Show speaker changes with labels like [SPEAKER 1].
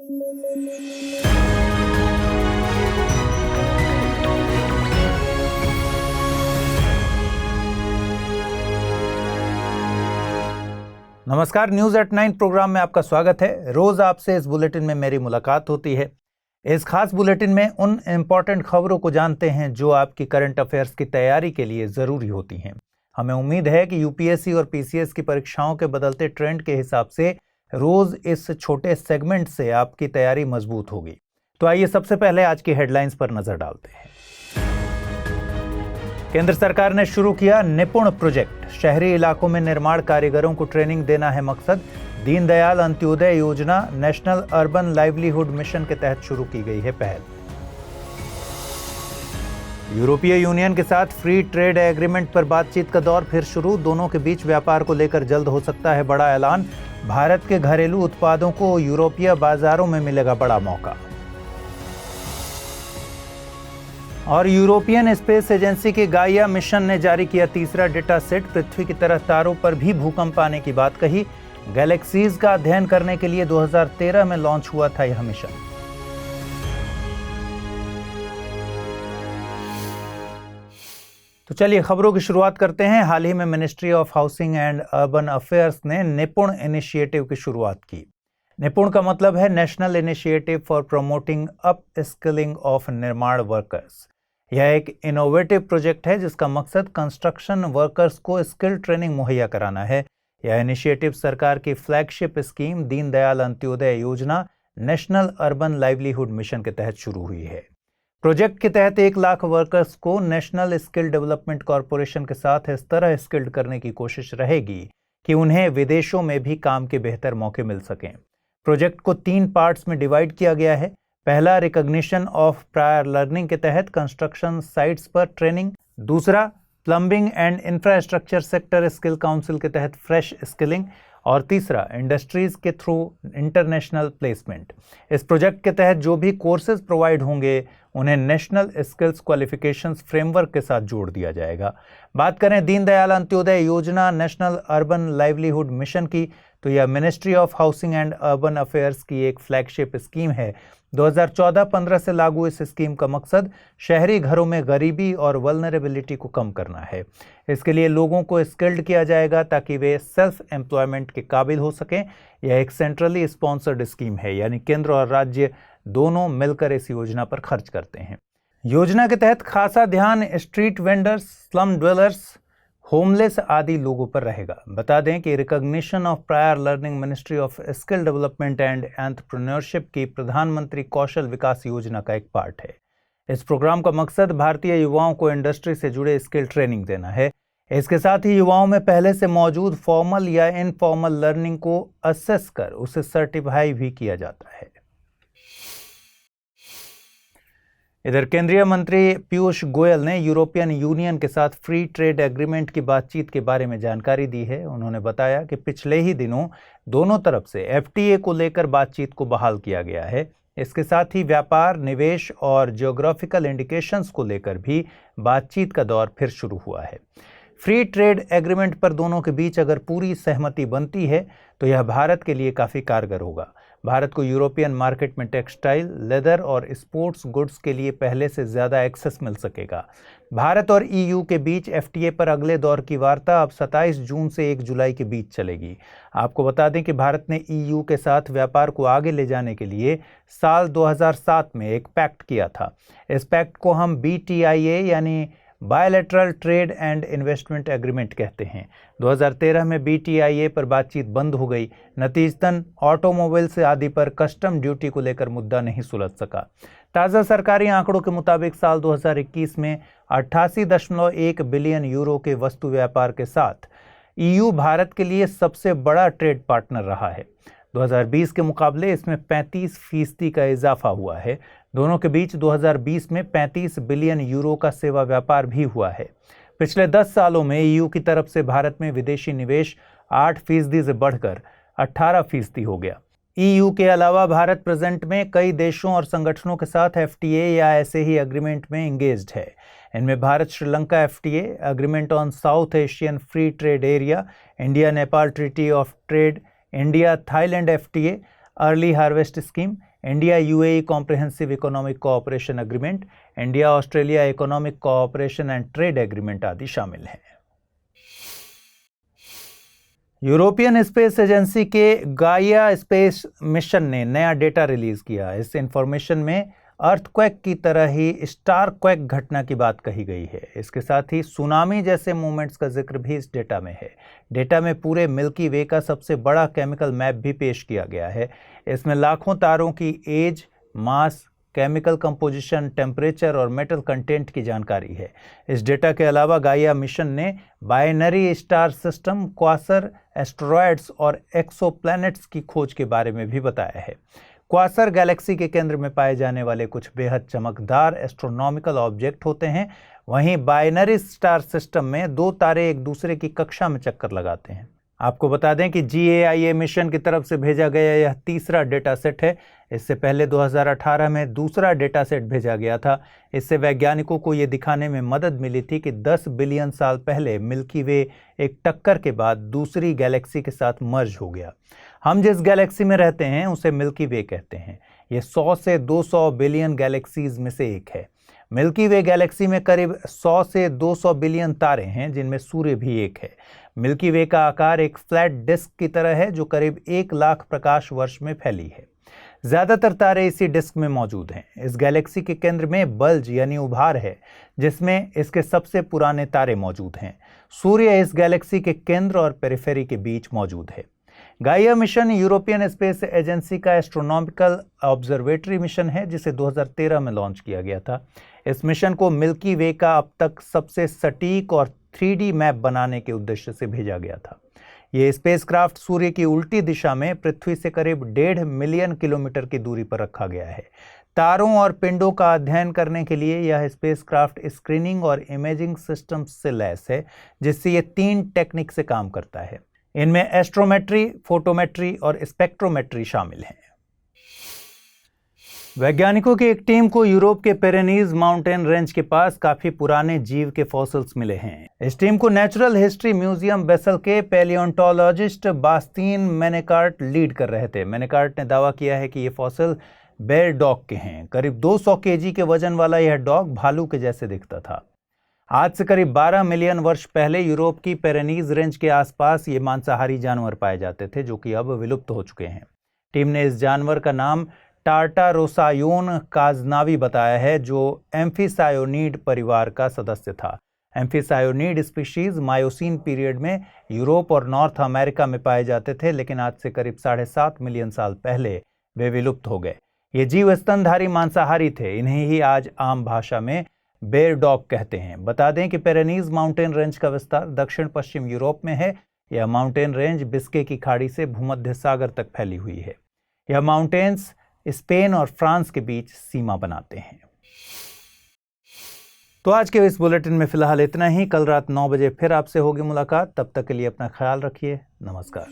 [SPEAKER 1] नमस्कार, news at 9 programme में आपका स्वागत है। रोज आपसे इस बुलेटिन में मेरी मुलाकात होती है। इस खास बुलेटिन में उन इम्पोर्टेंट खबरों को जानते हैं जो आपकी करंट अफेयर्स की तैयारी के लिए जरूरी होती हैं। हमें उम्मीद है कि यूपीएससी और पीसीएस की परीक्षाओं के बदलते ट्रेंड के हिसाब से रोज इस छोटे सेगमेंट से आपकी तैयारी मजबूत होगी। तो आइए सबसे पहले आज की हेडलाइंस पर नजर डालते हैं। केंद्र सरकार ने शुरू किया निपुण प्रोजेक्ट। शहरी इलाकों में निर्माण कारीगरों को ट्रेनिंग देना है मकसद। दीनदयाल अंत्योदय योजना नेशनल अर्बन लाइवलीहुड मिशन के तहत शुरू की गई है पहल। यूरोपीय यूनियन के साथ फ्री ट्रेड एग्रीमेंट पर बातचीत का दौर फिर शुरू। दोनों के बीच व्यापार को लेकर जल्द हो सकता है बड़ा ऐलान। भारत के घरेलू उत्पादों को यूरोपीय बाजारों में मिलेगा बड़ा मौका। और यूरोपियन स्पेस एजेंसी के गाइया मिशन ने जारी किया तीसरा डेटा सेट। पृथ्वी की तरह तारों पर भी भूकंप आने की बात कही। गैलेक्सीज का अध्ययन करने के लिए 2013 में लॉन्च हुआ था यह मिशन। तो चलिए खबरों की शुरुआत करते हैं। हाल ही में ministry of housing and urban affairs ने निपुण इनिशिएटिव की शुरुआत की। निपुण का मतलब है national initiative for promoting up skilling of निर्माण वर्कर्स। यह एक इनोवेटिव प्रोजेक्ट है जिसका मकसद कंस्ट्रक्शन वर्कर्स को स्किल ट्रेनिंग मुहैया कराना है। यह इनिशिएटिव सरकार की फ्लैगशिप स्कीम दीनदयाल अंत्योदय योजना नेशनल अर्बन लाइवलीहुड मिशन के तहत शुरू हुई है। प्रोजेक्ट के तहत 1 लाख वर्कर्स को नेशनल स्किल डेवलपमेंट कॉरपोरेशन के साथ इस तरह स्किल्ड करने की कोशिश रहेगी कि उन्हें विदेशों में भी काम के बेहतर मौके मिल सकें। प्रोजेक्ट को 3 पार्ट्स में डिवाइड किया गया है। पहला, रिकॉग्निशन ऑफ प्रायर लर्निंग के तहत कंस्ट्रक्शन साइट्स पर ट्रेनिंग। दूसरा, plumbing and infrastructure sector skill council के तहत फ्रेश स्किलिंग। और तीसरा, इंडस्ट्रीज के थ्रू इंटरनेशनल प्लेसमेंट। इस प्रोजेक्ट के तहत जो भी कोर्सेज प्रोवाइड होंगे उन्हें नेशनल स्किल्स क्वालिफिकेशंस फ्रेमवर्क के साथ जोड़ दिया जाएगा। बात करें दीनदयाल अंत्योदय योजना नेशनल अर्बन लाइवलीहुड मिशन की, तो यह ministry of housing and urban affairs की एक फ्लैगशिप स्कीम है। 2014-15 से लागू इस स्कीम का मकसद शहरी घरों में गरीबी और वल्नरेबिलिटी को कम करना है। इसके लिए लोगों को स्किल्ड किया जाएगा ताकि वे सेल्फ एम्प्लॉयमेंट के काबिल हो सकें। यह एक सेंट्रली स्पॉन्सर्ड स्कीम है, यानी केंद्र और राज्य दोनों मिलकर इस योजना पर खर्च करते हैं। योजना के तहत खासा ध्यान street vendors, slum dwellers, homeless आदि लोगों पर रहेगा। बता दें कि recognition of prior learning ministry of skill development and entrepreneurship की प्रधानमंत्री कौशल विकास योजना का एक पार्ट है। इस प्रोग्राम का मकसद भारतीय युवाओं को इंडस्ट्री से जुड़े स्किल ट्रेनिंग देना है। इसके साथ ही युवाओं में पहले से मौजूद फॉर्मल या इनफॉर्मल लर्निंग को असेस कर उसे सर्टिफाई भी किया जाता है। इधर केंद्रीय मंत्री पीयूष गोयल ने यूरोपियन यूनियन के साथ फ्री ट्रेड एग्रीमेंट की बातचीत के बारे में जानकारी दी है। उन्होंने बताया कि पिछले ही दिनों दोनों तरफ से एफटीए को लेकर बातचीत को बहाल किया गया है। इसके साथ ही व्यापार, निवेश और जियोग्राफिकल इंडिकेशंस को लेकर भी बातचीत का दौर फिर शुरू हुआ है। फ्री ट्रेड एग्रीमेंट पर दोनों के बीच अगर पूरी सहमति बनती है तो यह भारत के लिए काफ़ी कारगर होगा। भारत को यूरोपियन मार्केट में टेक्सटाइल, लेदर और स्पोर्ट्स गुड्स के लिए पहले से ज़्यादा एक्सेस मिल सकेगा। भारत और ईयू के बीच एफटीए पर अगले दौर की वार्ता अब 27 जून से 1 जुलाई के बीच चलेगी। आपको बता दें कि भारत ने ईयू के साथ व्यापार को आगे ले जाने के लिए साल 2007 में एक पैक्ट किया था। इस पैक्ट को हम BTIA यानी bilateral trade and investment agreement कहते हैं। 2013 में BTIA पर बातचीत बंद हो गई। नतीजतन ऑटोमोबाइल्स आदि पर कस्टम ड्यूटी को लेकर मुद्दा नहीं सुलझ सका। ताज़ा सरकारी आंकड़ों के मुताबिक साल 2021 में 88.1 बिलियन यूरो के वस्तु व्यापार के साथ ईयू भारत के लिए सबसे बड़ा ट्रेड पार्टनर रहा है। 2020 के मुकाबले इसमें 35% का इजाफा हुआ है। दोनों के बीच 2020 में 35 बिलियन यूरो का सेवा व्यापार भी हुआ है। पिछले 10 सालों में ईयू की तरफ से भारत में विदेशी निवेश 8% से बढ़कर 18% हो गया। ईयू के अलावा भारत प्रेजेंट में कई देशों और संगठनों के साथ एफटीए या ऐसे ही एग्रीमेंट में एंगेज्ड है। इनमें Bharat Sri Lanka FTA, agreement on south Asian free trade area, India Nepal treaty of trade, India Thailand FTA, early harvest scheme, India UAE comprehensive economic cooperation agreement, India Australia economic cooperation and trade agreement आदि शामिल हैं। European space agency के गाइया space mission ने नया data release किया। इस information में earthquake की तरह ही स्टारक्वेक घटना की बात कही गई है। इसके साथ ही सुनामी जैसे मूवमेंट्स का जिक्र भी इस डेटा में है। डेटा में पूरे मिल्की वे का सबसे बड़ा केमिकल मैप भी पेश किया गया है। इसमें लाखों तारों की एज, मास, केमिकल कंपोजिशन, टेम्परेचर और मेटल कंटेंट की जानकारी है। इस डेटा के अलावा गाइया मिशन ने binary star system, Quasar, asteroids और एक्सोप्लैनेट्स की खोज के बारे में भी बताया है। क्वासर गैलेक्सी के केंद्र में पाए जाने वाले कुछ बेहद चमकदार एस्ट्रोनॉमिकल ऑब्जेक्ट होते हैं। वहीं बाइनरी स्टार सिस्टम में दो तारे एक दूसरे की कक्षा में चक्कर लगाते हैं। आपको बता दें कि GAIA मिशन की तरफ से भेजा गया यह तीसरा डेटा सेट है। इससे पहले 2018 में दूसरा डेटा सेट भेजा गया था। इससे वैज्ञानिकों को ये दिखाने में मदद मिली थी कि 10 बिलियन साल पहले मिल्की वे एक टक्कर के बाद दूसरी गैलेक्सी के साथ मर्ज हो गया। हम जिस गैलेक्सी में रहते हैं उसे मिल्की वे कहते हैं। ये 100 से 200 बिलियन गैलेक्सीज में से एक है। मिल्की वे गैलेक्सी में करीब 100 से 200 बिलियन तारे हैं, जिनमें सूर्य भी एक है। मिल्की वे का आकार एक फ्लैट डिस्क की तरह है जो करीब 1 लाख प्रकाश वर्ष में फैली है। ज्यादातर तारे इसी डिस्क में मौजूद हैं। इस गैलेक्सी के केंद्र में बल्ज यानी उभार है, जिसमें इसके सबसे पुराने तारे मौजूद हैं। सूर्य इस गैलेक्सी के केंद्र और पेरिफेरी के बीच मौजूद है। गाइया मिशन यूरोपियन स्पेस एजेंसी का एस्ट्रोनॉमिकल ऑब्जर्वेटरी मिशन है, जिसे 2013 में लॉन्च किया गया था। इस मिशन को मिल्की वे का अब तक सबसे सटीक और 3D मैप बनाने के उद्देश्य से भेजा गया था। ये स्पेसक्राफ्ट सूर्य की उल्टी दिशा में पृथ्वी से करीब 1.5 मिलियन किलोमीटर की दूरी पर रखा गया है। तारों और पिंडों का अध्ययन करने के लिए यह स्पेसक्राफ्ट स्क्रीनिंग और इमेजिंग सिस्टम से लैस है, जिससे ये 3 टेक्निक से काम करता है। इनमें एस्ट्रोमेट्री, फोटोमेट्री और स्पेक्ट्रोमेट्री शामिल हैं। वैज्ञानिकों की एक टीम को यूरोप के पेरेनीज माउंटेन रेंज के पास काफी पुराने जीव के फॉसिल्स मिले हैं। इस टीम को नेचुरल हिस्ट्री म्यूजियम बेसल के पैलियोंटोलॉजिस्ट बास्तीन मेनेकार्ट लीड कर रहे थे। मेनेकार्ट ने दावा किया है कि ये फॉसिल बेर डॉग के हैं। करीब 200 केजी के वजन वाला यह डॉग भालू के जैसे दिखता था। आज से करीब 12 मिलियन वर्ष पहले यूरोप की पेरेनीज रेंज के आसपास ये मांसाहारी जानवर पाए जाते थे, जो कि अब विलुप्त हो चुके हैं। टीम ने इस जानवर का नाम टार्टारोसायोन काजनावी बताया है, जो एम्फीसायोनीड परिवार का सदस्य था। एम्फीसायोनीड स्पीशीज मायोसीन पीरियड में यूरोप और नॉर्थ अमेरिका में पाए जाते थे, लेकिन आज से करीब 7.5 मिलियन साल पहले वे विलुप्त हो गए। ये जीव स्तनधारी मांसाहारी थे। इन्हें ही आज आम भाषा में बेर डॉग कहते हैं। बता दें कि पेरेनीज माउंटेन रेंज का विस्तार दक्षिण पश्चिम यूरोप में है। यह माउंटेन रेंज बिस्के की खाड़ी से भूमध्य सागर तक फैली हुई है। यह माउंटेन्स स्पेन और फ्रांस के बीच सीमा बनाते हैं। तो आज के इस बुलेटिन में फिलहाल इतना ही। कल रात 9 बजे फिर आपसे होगी मुलाकात। तब तक के लिए अपना ख्याल रखिए। नमस्कार।